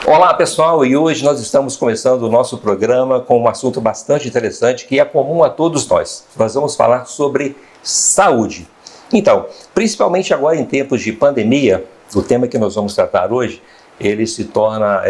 Olá pessoal, e hoje nós estamos começando o nosso programa com um assunto bastante interessante que é comum a todos nós. Nós vamos falar sobre saúde. Então, principalmente agora em tempos de pandemia, o tema que nós vamos tratar hoje, ele se torna,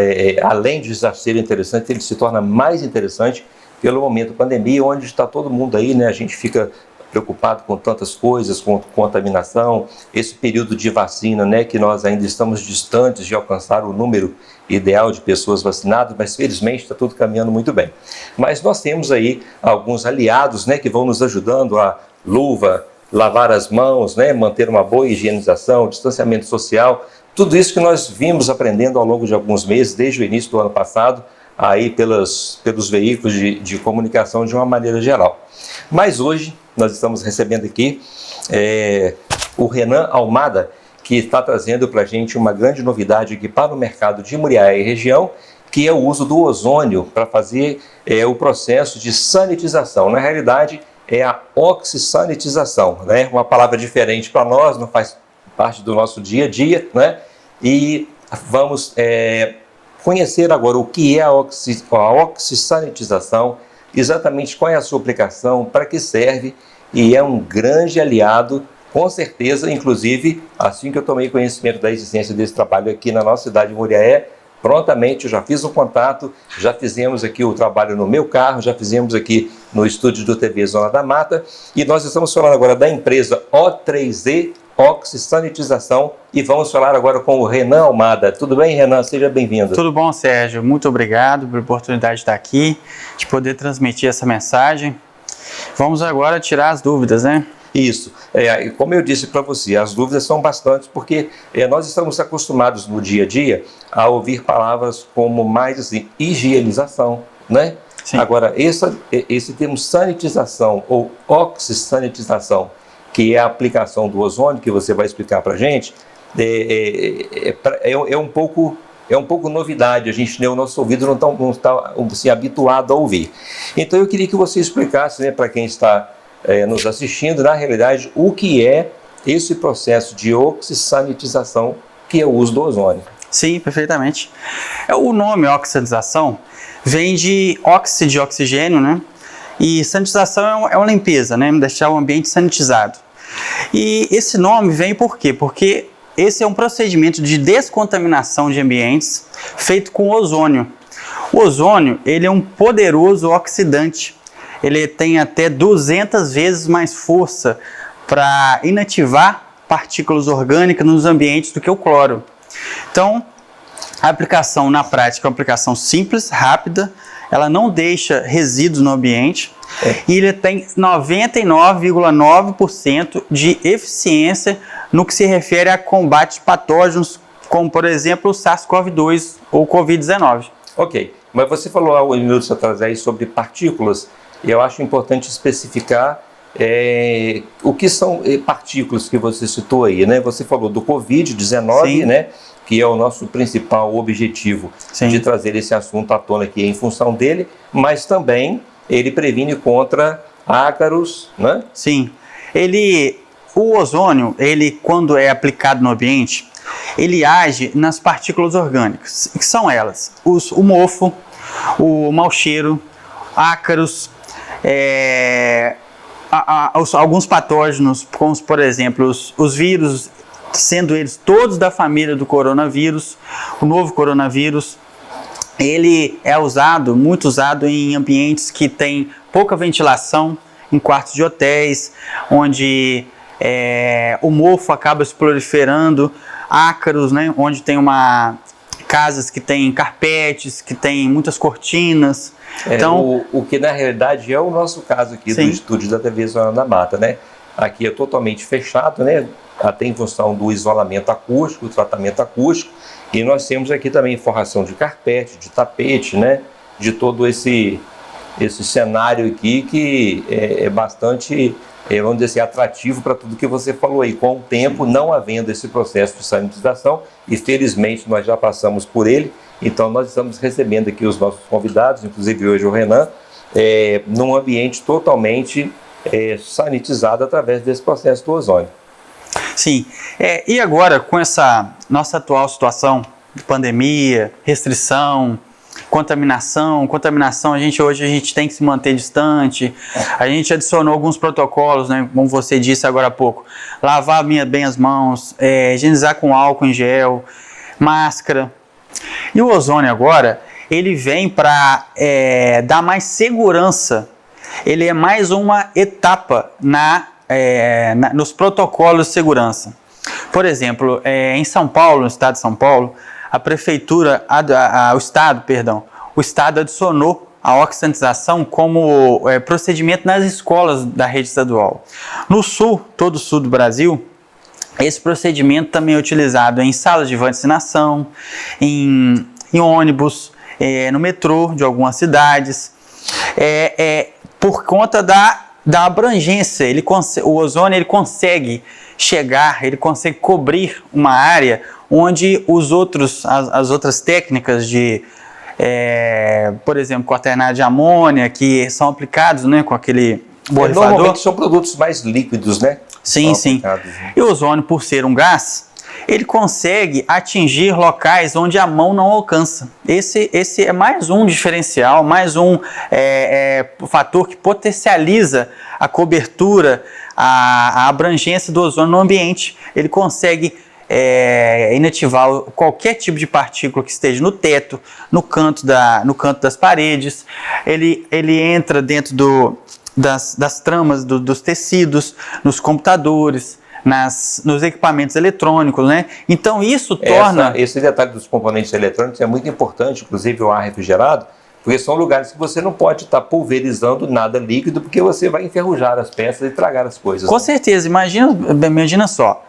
além de já ser interessante, ele se torna mais interessante pelo momento pandemia, onde está todo mundo aí, né? A gente fica preocupado com tantas coisas, com contaminação, esse período de vacina, né, que nós ainda estamos distantes de alcançar o número ideal de pessoas vacinadas, mas felizmente está tudo caminhando muito bem. Mas nós temos aí alguns aliados, né, que vão nos ajudando a luva, lavar as mãos, né, manter uma boa higienização, distanciamento social, tudo isso que nós vimos aprendendo ao longo de alguns meses, desde o início do ano passado, aí pelos veículos de comunicação de uma maneira geral. Mas hoje nós estamos recebendo aqui o Renan Almada, que está trazendo para a gente uma grande novidade aqui para o mercado de Muriaé e região, que é o uso do ozônio para fazer o processo de sanitização. Na realidade, é a oxisanitização, né? Uma palavra diferente para nós, não faz parte do nosso dia a dia, né? E vamos conhecer agora o que é a oxisanitização, exatamente qual é a sua aplicação, para que serve, e é um grande aliado, com certeza, inclusive, assim que eu tomei conhecimento da existência desse trabalho aqui na nossa cidade de Muriaé, prontamente eu já fiz um contato, já fizemos aqui o trabalho no meu carro, já fizemos aqui no estúdio do TV Zona da Mata, e nós estamos falando agora da empresa O3Z Oxisanitização, e vamos falar agora com o Renan Almada. Tudo bem, Renan? Seja bem-vindo. Tudo bom, Sérgio. Muito obrigado pela oportunidade de estar aqui, de poder transmitir essa mensagem. Vamos agora tirar as dúvidas, né? Isso. Como eu disse para você, as dúvidas são bastantes, porque nós estamos acostumados no dia a dia a ouvir palavras como mais assim, higienização, né? Sim. Agora, esse termo sanitização ou oxisanitização, que é a aplicação do ozônio, que você vai explicar para a gente, é um pouco novidade. A gente, o nosso ouvido não está assim, habituado a ouvir. Então eu queria que você explicasse, né, para quem está nos assistindo, na realidade, o que é esse processo de oxisanitização, que é o uso do ozônio. Sim, perfeitamente. O nome oxisanitização vem de óxido de oxigênio, né? E sanitização é uma limpeza, né? Deixar o ambiente sanitizado. E esse nome vem por quê? Porque esse é um procedimento de descontaminação de ambientes feito com ozônio. O ozônio, ele é um poderoso oxidante. Ele tem até 200 vezes mais força para inativar partículas orgânicas nos ambientes do que o cloro. Então, a aplicação na prática é uma aplicação simples, rápida, ela não deixa resíduos no ambiente e ele tem 99,9% de eficiência no que se refere a combate de patógenos, como por exemplo o SARS-CoV-2 ou Covid-19. Ok, mas você falou há minutos atrás aí sobre partículas, e eu acho importante especificar o que são partículas que você citou aí, né? Você falou do Covid-19, né? Que é o nosso principal objetivo. Sim. De trazer esse assunto à tona aqui em função dele, mas também ele previne contra ácaros, né? Sim. O ozônio, quando é aplicado no ambiente, ele age nas partículas orgânicas, que são elas, o mofo, o mau cheiro, ácaros, alguns patógenos, como por exemplo os vírus, sendo eles todos da família do coronavírus, o novo coronavírus. Ele é muito usado em ambientes que têm pouca ventilação, em quartos de hotéis, onde o mofo acaba se proliferando, ácaros, né, onde tem casas que têm carpetes, que têm muitas cortinas. Então, o que na realidade é o nosso caso aqui. Sim. Do estúdio da TV Zona da Mata, né? Aqui é totalmente fechado, né? Até em função do isolamento acústico, do tratamento acústico, e nós temos aqui também forração de carpete, de tapete, né? De todo esse cenário aqui que é bastante, vamos dizer assim, atrativo para tudo que você falou aí. Com o tempo, não havendo esse processo de sanitização, e felizmente nós já passamos por ele, então nós estamos recebendo aqui os nossos convidados, inclusive hoje o Renan, num ambiente totalmente sanitizado através desse processo do ozônio. Sim, e agora com essa nossa atual situação pandemia, restrição, contaminação. Contaminação, hoje a gente tem que se manter distante. A gente adicionou alguns protocolos, né, como você disse agora há pouco. Lavar bem as mãos, higienizar com álcool em gel, máscara. E o ozônio agora, ele vem para dar mais segurança. Ele é mais uma etapa nos protocolos de segurança. Por exemplo, em São Paulo, no estado de São Paulo, a prefeitura, o estado adicionou a oxidatização como procedimento nas escolas da rede estadual. No sul, todo o sul do Brasil, esse procedimento também é utilizado em salas de vacinação, em ônibus, no metrô de algumas cidades, por conta da abrangência. O ozônio ele consegue chegar, ele consegue cobrir uma área onde as outras técnicas de, por exemplo, quaternário de amônia, que são aplicados, né, com aquele borrifador. Normalmente são produtos mais líquidos, né? Sim, sim. E o ozônio, por ser um gás, ele consegue atingir locais onde a mão não alcança. Esse é mais um diferencial, mais um fator que potencializa a cobertura, a abrangência do ozônio no ambiente. Ele consegue inativar qualquer tipo de partícula que esteja no teto, no canto das paredes. Ele entra dentro das tramas dos tecidos, nos computadores, nos equipamentos eletrônicos, né? Então isso torna... Esse detalhe dos componentes eletrônicos é muito importante, inclusive o ar refrigerado, porque são lugares que você não pode estar pulverizando nada líquido, porque você vai enferrujar as peças e tragar as coisas. Com certeza, imagina só,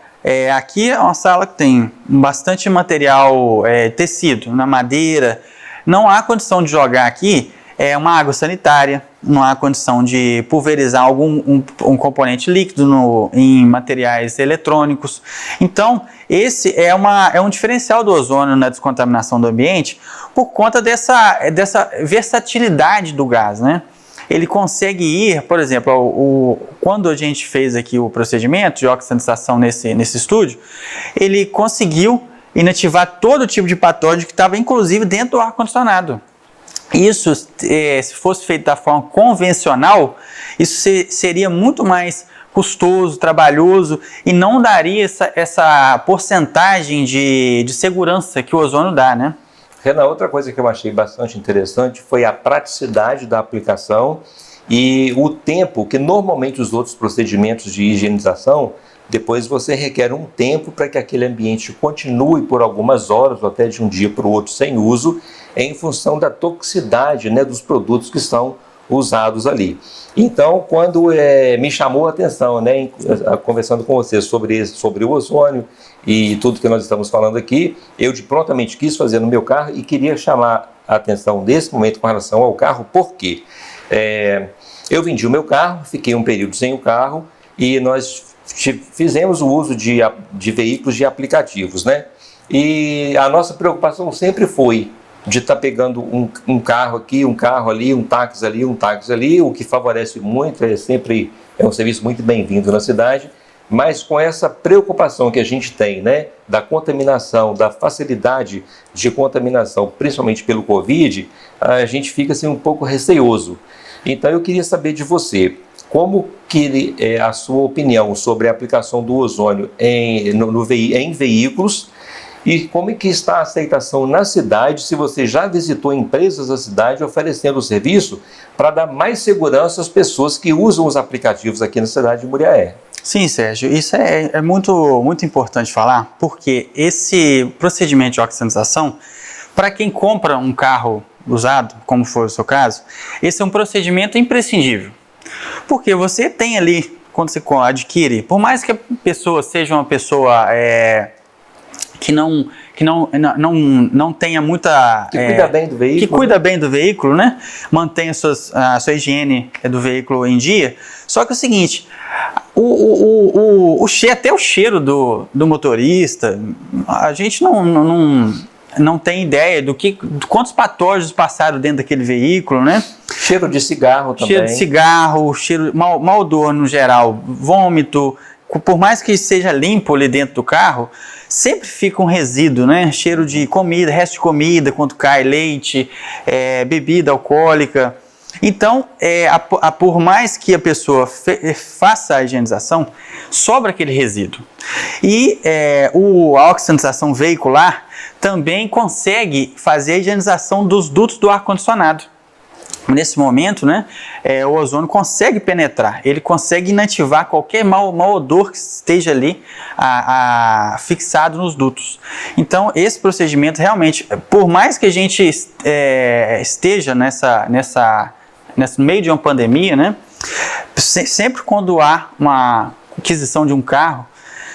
aqui é uma sala que tem bastante material, tecido, na madeira, não há condição de jogar aqui uma água sanitária, não há condição de pulverizar um componente líquido em materiais eletrônicos. Então, esse é um diferencial do ozônio na descontaminação do ambiente por conta dessa versatilidade do gás, né? Ele consegue ir, por exemplo, quando a gente fez aqui o procedimento de oxidatização nesse estúdio, ele conseguiu inativar todo tipo de patógeno que estava, inclusive, dentro do ar-condicionado. Isso, se fosse feito da forma convencional, isso seria muito mais custoso, trabalhoso e não daria essa porcentagem de segurança que o ozônio dá, né? Renan, outra coisa que eu achei bastante interessante foi a praticidade da aplicação e o tempo que normalmente os outros procedimentos de higienização, depois você requer um tempo para que aquele ambiente continue por algumas horas ou até de um dia para o outro sem uso, em função da toxicidade, né, dos produtos que são usados ali. Então, quando me chamou a atenção, né, conversando com você sobre o ozônio e tudo que nós estamos falando aqui, eu prontamente quis fazer no meu carro e queria chamar a atenção desse momento com relação ao carro, porque eu vendi o meu carro, fiquei um período sem o carro e nós fizemos o uso de veículos de aplicativos, né? E a nossa preocupação sempre foi de estar pegando um carro aqui, um carro ali, um táxi ali, o que favorece muito, é um serviço muito bem-vindo na cidade, mas com essa preocupação que a gente tem, né, da contaminação, da facilidade de contaminação, principalmente pelo Covid, a gente fica assim um pouco receoso. Então eu queria saber de você, como que é a sua opinião sobre a aplicação do ozônio em veículos, e como é que está a aceitação na cidade, se você já visitou empresas da cidade oferecendo o serviço para dar mais segurança às pessoas que usam os aplicativos aqui na cidade de Muriaé? Sim, Sérgio, isso é muito, muito importante falar, porque esse procedimento de oxidatização, para quem compra um carro usado, como foi o seu caso, esse é um procedimento imprescindível. Porque você tem ali, quando você adquire, por mais que a pessoa seja uma pessoa que não tenha muita... Que cuida bem do veículo. Que cuida bem do veículo, né? Mantém a sua higiene do veículo em dia. Só que é o seguinte, até o cheiro do motorista, a gente não tem ideia de quantos patógenos passaram dentro daquele veículo, né? Cheiro de cigarro também. Cheiro de cigarro, mau odor no geral, vômito, por mais que seja limpo ali dentro do carro, sempre fica um resíduo, né? Cheiro de comida, resto de comida, quando cai leite, bebida alcoólica. Então, por mais que a pessoa faça a higienização, sobra aquele resíduo. E a oxigenização veicular também consegue fazer a higienização dos dutos do ar-condicionado. Nesse momento, né, o ozônio consegue penetrar, ele consegue inativar qualquer mau odor que esteja ali fixado nos dutos. Então, esse procedimento realmente, por mais que a gente esteja nesse meio de uma pandemia, né, sempre quando há uma aquisição de um carro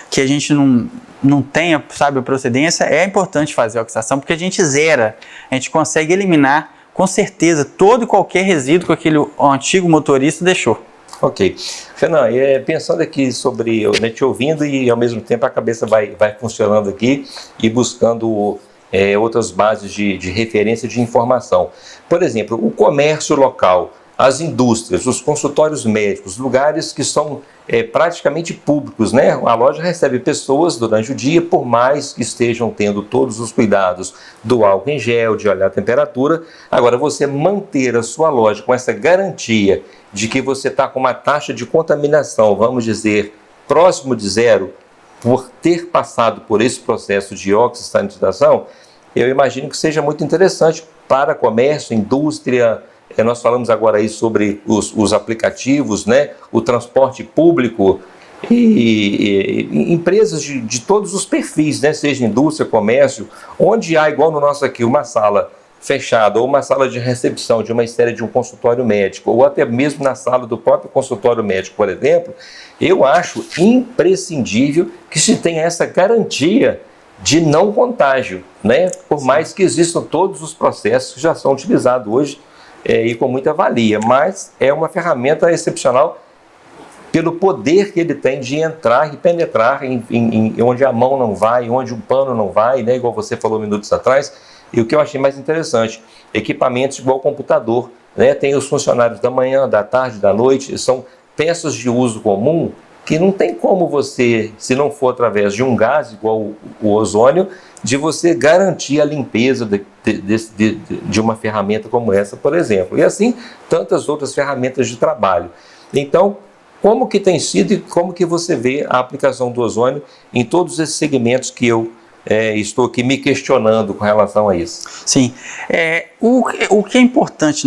que a gente não tenha, sabe, a procedência, é importante fazer a oxidação, porque a gente zera, a gente consegue eliminar com certeza todo e qualquer resíduo que aquele antigo motorista deixou. Ok. Fernando, pensando aqui sobre, né, te ouvindo e ao mesmo tempo a cabeça vai funcionando aqui e buscando outras bases de referência de informação. Por exemplo, o comércio local, as indústrias, os consultórios médicos, lugares que são praticamente públicos, né? A loja recebe pessoas durante o dia, por mais que estejam tendo todos os cuidados do álcool em gel, de olhar a temperatura. Agora, você manter a sua loja com essa garantia de que você está com uma taxa de contaminação, vamos dizer, próximo de zero, por ter passado por esse processo de oxisanitização, eu imagino que seja muito interessante para comércio, indústria. Nós falamos agora aí sobre os aplicativos, né? O transporte público e empresas de todos os perfis, né? Seja indústria, comércio, onde há, igual no nosso aqui, uma sala fechada ou uma sala de recepção de uma espécie de um consultório médico, ou até mesmo na sala do próprio consultório médico, por exemplo, eu acho imprescindível que se tenha essa garantia de não contágio, né? Por mais que existam todos os processos que já são utilizados hoje e com muita valia, mas é uma ferramenta excepcional pelo poder que ele tem de entrar e penetrar em onde a mão não vai, onde o pano não vai, né? Igual você falou minutos atrás. E o que eu achei mais interessante, equipamentos igual computador, né? Tem os funcionários da manhã, da tarde, da noite, são peças de uso comum que não tem como você, se não for através de um gás igual o ozônio, de você garantir a limpeza de uma ferramenta como essa, por exemplo. E assim, tantas outras ferramentas de trabalho. Então, como que tem sido e como que você vê a aplicação do ozônio em todos esses segmentos que eu estou aqui me questionando com relação a isso? Sim. O que é importante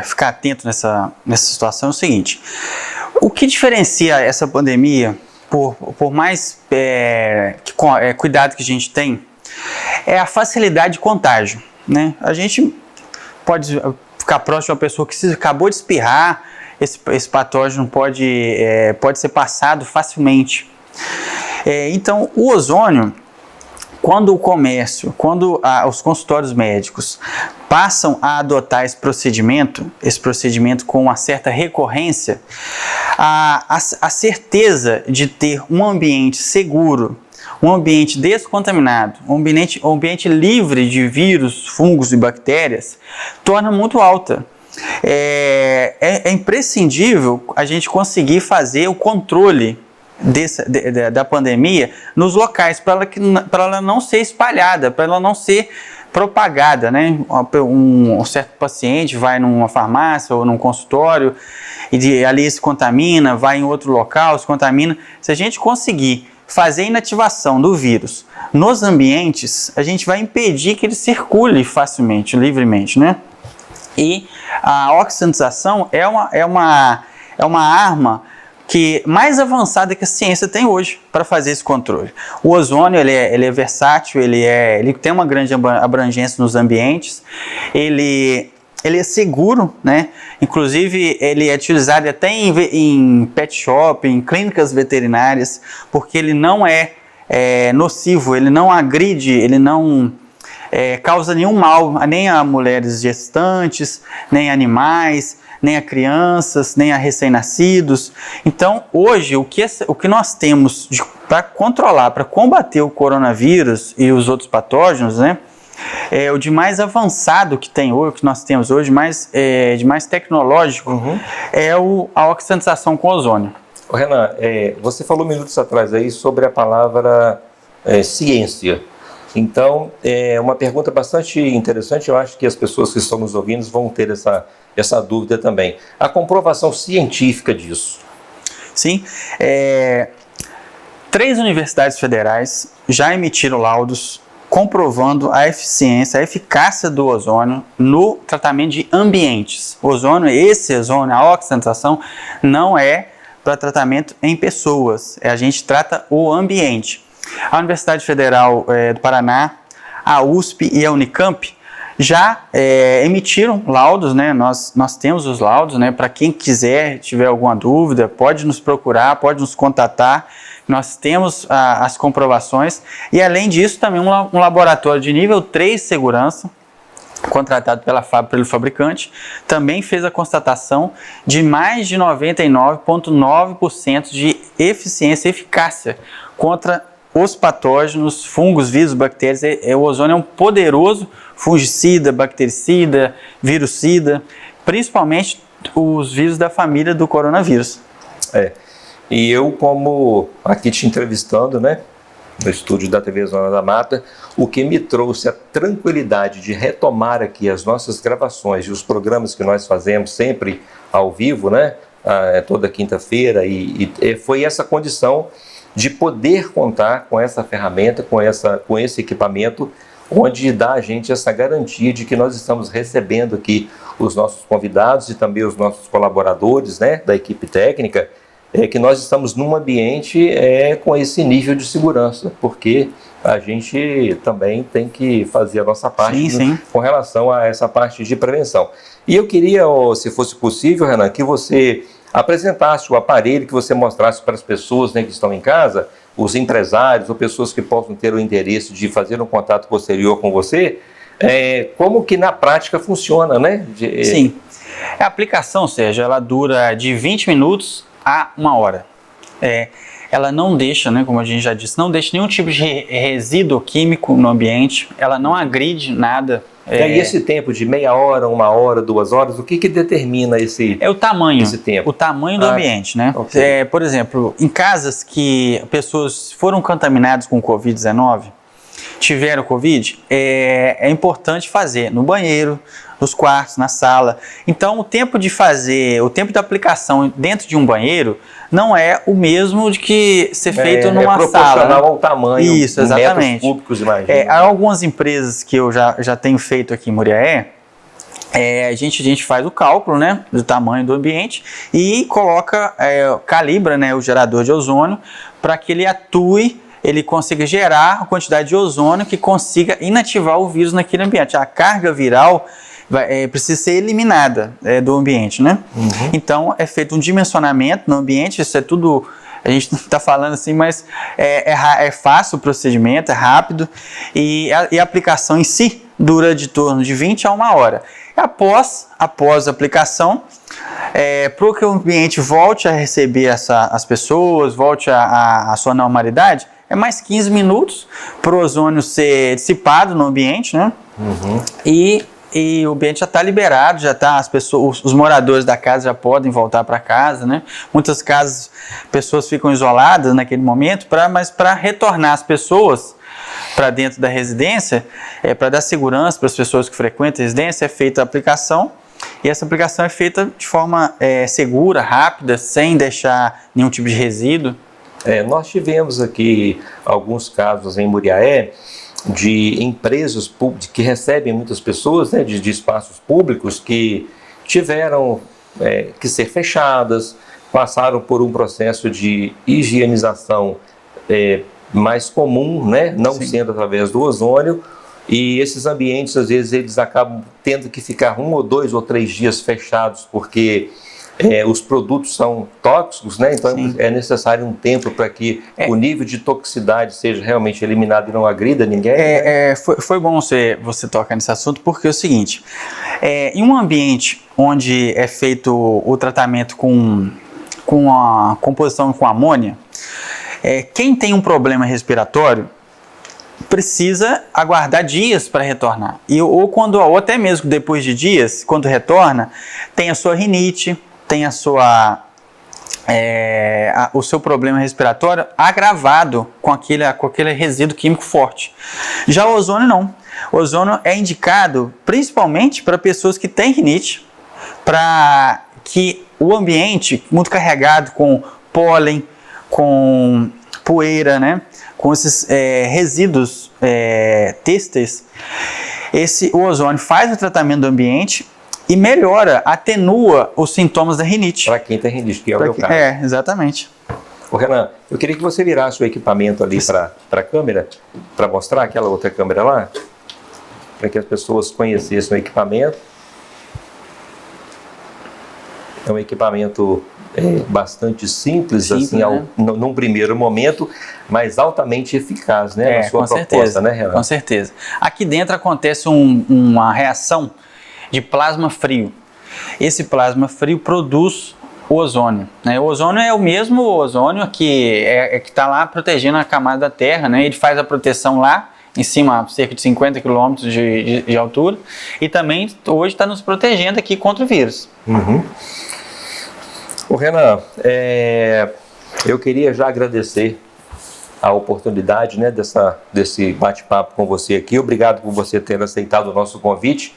ficar atento nessa situação é o seguinte: o que diferencia essa pandemia, por mais cuidado que a gente tem, é a facilidade de contágio, né? A gente pode ficar próximo de uma pessoa que acabou de espirrar, esse patógeno pode ser passado facilmente. Então, o ozônio, quando o comércio, os consultórios médicos passam a adotar esse procedimento com uma certa recorrência, a certeza de ter um ambiente seguro, um ambiente descontaminado, um ambiente livre de vírus, fungos e bactérias, torna muito alta. É imprescindível a gente conseguir fazer o controle da pandemia nos locais, para ela não ser espalhada, para ela não ser propagada, né? Um certo paciente vai numa farmácia ou num consultório e ali se contamina, vai em outro local, se contamina. Se a gente conseguir fazer a inativação do vírus nos ambientes, a gente vai impedir que ele circule facilmente, livremente, né? E a oxigenização é uma arma mais avançada que a ciência tem hoje para fazer esse controle. O ozônio ele é versátil, ele tem uma grande abrangência nos ambientes, ele é seguro, né? Inclusive ele é utilizado até em pet shop, em clínicas veterinárias, porque ele não é nocivo, ele não agride, ele não causa nenhum mal nem a mulheres gestantes, nem a animais, nem a crianças, nem a recém-nascidos. Então, hoje, o que nós temos para controlar, para combater o coronavírus e os outros patógenos, né? O de mais avançado que nós temos hoje, de mais tecnológico, é a oxigenização com ozônio. Ô, Renan, você falou minutos atrás aí sobre a palavra ciência. Então, é uma pergunta bastante interessante, eu acho que as pessoas que estão nos ouvindo vão ter essa dúvida também. A comprovação científica disso. Sim, 3 universidades federais já emitiram laudos comprovando a eficiência, a eficácia do ozônio no tratamento de ambientes. Esse ozônio, a oxidação, não é para tratamento em pessoas, a gente trata o ambiente. A Universidade Federal do Paraná, a USP e a Unicamp já emitiram laudos, né? Nós temos os laudos, né? Para quem quiser, tiver alguma dúvida, pode nos procurar, pode nos contatar. Nós temos as comprovações e, além disso, também um laboratório de nível 3 de segurança, contratado pelo fabricante, também fez a constatação de mais de 99,9% de eficiência e eficácia contra os patógenos, fungos, vírus, bactérias. O ozônio é um poderoso fungicida, bactericida, virucida, principalmente os vírus da família do coronavírus. E eu, como aqui te entrevistando, né, no estúdio da TV Zona da Mata, o que me trouxe a tranquilidade de retomar aqui as nossas gravações e os programas que nós fazemos sempre ao vivo, né, toda quinta-feira, e foi essa condição de poder contar com essa ferramenta, com esse equipamento, onde dá a gente essa garantia de que nós estamos recebendo aqui os nossos convidados e também os nossos colaboradores, né, da equipe técnica, que nós estamos num ambiente com esse nível de segurança, porque a gente também tem que fazer a nossa parte com relação a essa parte de prevenção. E eu queria, se fosse possível, Renan, que você apresentasse o aparelho, que você mostrasse para as pessoas, né, que estão em casa, os empresários ou pessoas que possam ter o interesse de fazer um contato posterior com você, como que na prática funciona, né? Sim. A aplicação, Sérgio, ela dura de 20 minutos a 1 hora. Ela não deixa, né, como a gente já disse, não deixa nenhum tipo de resíduo químico no ambiente, ela não agride nada. E esse tempo de meia hora, 1 hora, 2 horas, o que determina esse o tamanho, esse tempo? O tamanho do ambiente, né? Okay. Por exemplo, em casas que pessoas foram contaminadas com Covid-19, tiveram Covid, é importante fazer no banheiro, nos quartos, na sala. Então, o tempo da aplicação dentro de um banheiro não é o mesmo de que ser feito numa sala. É proporcional ao tamanho. Isso, exatamente. Metros cúbicos, imagina. Há algumas empresas que eu já tenho feito aqui em Muriaé, a gente faz o cálculo, né, do tamanho do ambiente e calibra, né, o gerador de ozônio para que ele consiga gerar a quantidade de ozônio que consiga inativar o vírus naquele ambiente. A carga viral precisa ser eliminada do ambiente, né? Uhum. Então, é feito um dimensionamento no ambiente, isso é tudo, a gente não está falando assim, mas é fácil o procedimento, é rápido, e a aplicação em si dura de torno de 20 a 1 hora. Após a aplicação, para que o ambiente volte a receber as pessoas, volte a sua normalidade, é mais 15 minutos para o ozônio ser dissipado no ambiente, né? Uhum. E o ambiente já está liberado, os moradores da casa já podem voltar para casa, né? Muitas casas, pessoas ficam isoladas naquele momento, mas para retornar as pessoas para dentro da residência, para dar segurança para as pessoas que frequentam a residência, é feita a aplicação, e essa aplicação é feita de forma segura, rápida, sem deixar nenhum tipo de resíduo. Nós tivemos aqui alguns casos em Muriaé, de empresas que recebem muitas pessoas, né, de espaços públicos que tiveram que ser fechadas, passaram por um processo de higienização mais comum, né, não sendo através do ozônio, e esses ambientes, às vezes, eles acabam tendo que ficar 1 ou 2 ou 3 dias fechados, porque os produtos são tóxicos, né? Então é necessário um tempo para que o nível de toxicidade seja realmente eliminado e não agrida ninguém. Foi bom você tocar nesse assunto, porque é o seguinte, em um ambiente onde é feito o tratamento com a composição com amônia, quem tem um problema respiratório precisa aguardar dias para retornar. Ou até mesmo depois de dias, quando retorna, tem a sua rinite, tem a sua o seu problema respiratório agravado com aquele resíduo químico forte. Já o ozônio não. O ozônio é indicado principalmente para pessoas que têm rinite, para que o ambiente muito carregado com pólen, com poeira, né, com esses resíduos têxteis, o ozônio faz o tratamento do ambiente e melhora, atenua os sintomas da rinite. Para quem tem rinite, que é o meu caso. Exatamente. Ô Renan, eu queria que você virasse o equipamento ali para a câmera, para mostrar aquela outra câmera lá, para que as pessoas conhecessem o equipamento. É um equipamento bastante simples assim, né? Num primeiro momento, mas altamente eficaz, né, na sua proposta, certeza, né, Renan? Com certeza. Aqui dentro acontece uma reação de plasma frio. Esse plasma frio produz o ozônio, né? O ozônio é o mesmo ozônio que está lá protegendo a camada da Terra, né? Ele faz a proteção lá em cima, a cerca de 50 km de altura, e também hoje está nos protegendo aqui contra o vírus. Uhum. Ô Renan, eu queria já agradecer a oportunidade, né, desse bate-papo com você aqui. Obrigado por você ter aceitado o nosso convite,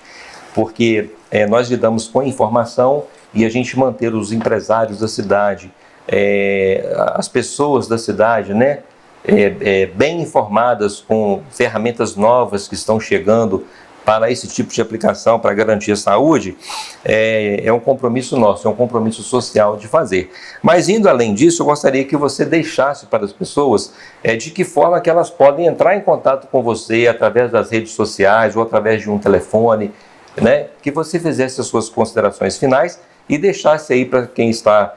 porque nós lidamos com informação e a gente manter os empresários da cidade, as pessoas da cidade, né, bem informadas com ferramentas novas que estão chegando para esse tipo de aplicação, para garantir a saúde, é um compromisso nosso, é um compromisso social de fazer. Mas indo além disso, eu gostaria que você deixasse para as pessoas de que forma que elas podem entrar em contato com você através das redes sociais ou através de um telefone, né? Que você fizesse as suas considerações finais e deixasse aí para quem está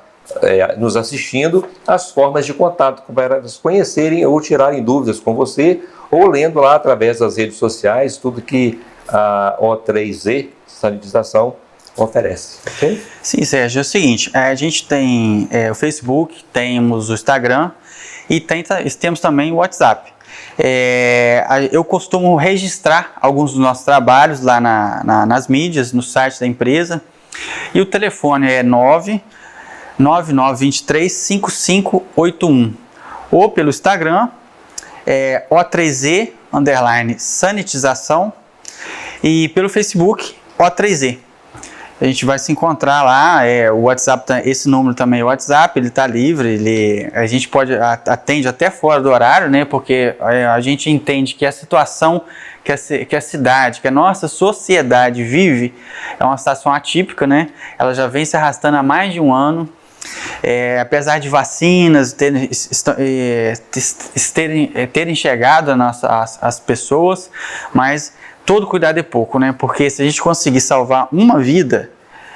nos assistindo as formas de contato para elas conhecerem ou tirarem dúvidas com você ou lendo lá através das redes sociais tudo que a O3Z Sanitização oferece. Okay? Sim, Sérgio, é o seguinte, a gente tem o Facebook, temos o Instagram e temos também o WhatsApp. Eu costumo registrar alguns dos nossos trabalhos lá nas mídias, no site da empresa, e o telefone é 999235581, ou pelo Instagram, O3Z _sanitização, e pelo Facebook, O3Z. A gente vai se encontrar lá, o WhatsApp, esse número também é o WhatsApp, ele está livre, a gente atende até fora do horário, né? Porque a gente entende que a situação que a cidade, que a nossa sociedade vive, é uma situação atípica, né? Ela já vem se arrastando há mais de um ano. Apesar de vacinas terem chegado às pessoas, mas todo cuidado é pouco, né? Porque se a gente conseguir salvar uma vida,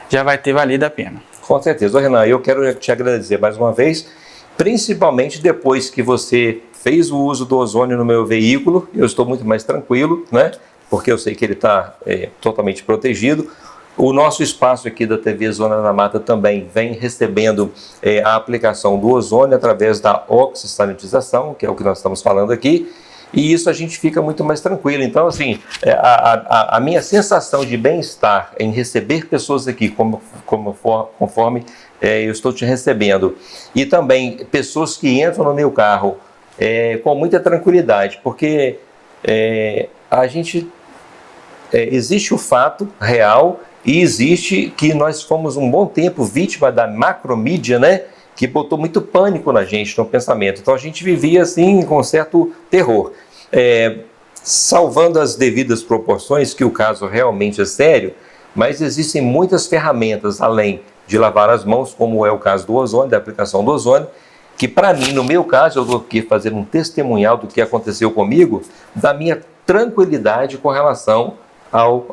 já vai ter valido a pena. Com certeza. Renan, eu quero te agradecer mais uma vez, principalmente depois que você fez o uso do ozônio no meu veículo, eu estou muito mais tranquilo, né? Porque eu sei que ele está totalmente protegido. O nosso espaço aqui da TV Zona da Mata também vem recebendo a aplicação do ozônio através da oxisanitização, que é o que nós estamos falando aqui, e isso a gente fica muito mais tranquilo. Então, assim, a minha sensação de bem-estar em receber pessoas aqui, conforme eu estou te recebendo, e também pessoas que entram no meu carro com muita tranquilidade, porque existe o fato real e existe que nós fomos um bom tempo vítima da macromídia, né? Que botou muito pânico na gente, no pensamento. Então a gente vivia assim com certo terror. Salvando as devidas proporções, que o caso realmente é sério, mas existem muitas ferramentas, além de lavar as mãos, como é o caso do ozônio, da aplicação do ozônio, que para mim, no meu caso, eu vou aqui fazer um testemunhal do que aconteceu comigo, da minha tranquilidade com relação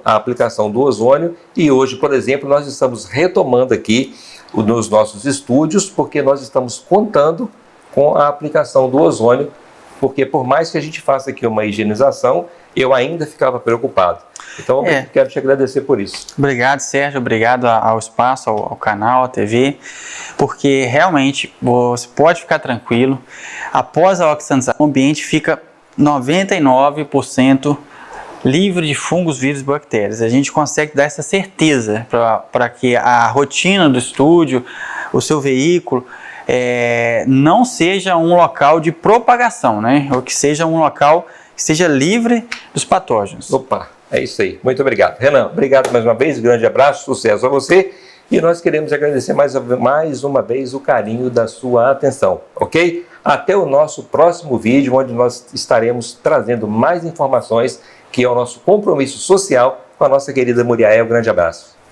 à aplicação do ozônio. E hoje, por exemplo, nós estamos retomando aqui nos nossos estúdios, porque nós estamos contando com a aplicação do ozônio, porque por mais que a gente faça aqui uma higienização, eu ainda ficava preocupado. Então, eu quero te agradecer por isso. Obrigado, Sérgio. Obrigado ao espaço, ao canal, à TV, porque realmente você pode ficar tranquilo. Após a oxigenação, o ambiente fica 99% livre de fungos, vírus e bactérias. A gente consegue dar essa certeza para que a rotina do estúdio, o seu veículo não seja um local de propagação, né? Ou que seja um local que seja livre dos patógenos. Opa, é isso aí. Muito obrigado. Renan, obrigado mais uma vez, grande abraço, sucesso a você. E nós queremos agradecer mais uma vez o carinho da sua atenção, ok? Até o nosso próximo vídeo, onde nós estaremos trazendo mais informações, que é o nosso compromisso social com a nossa querida Muriaé. Um grande abraço.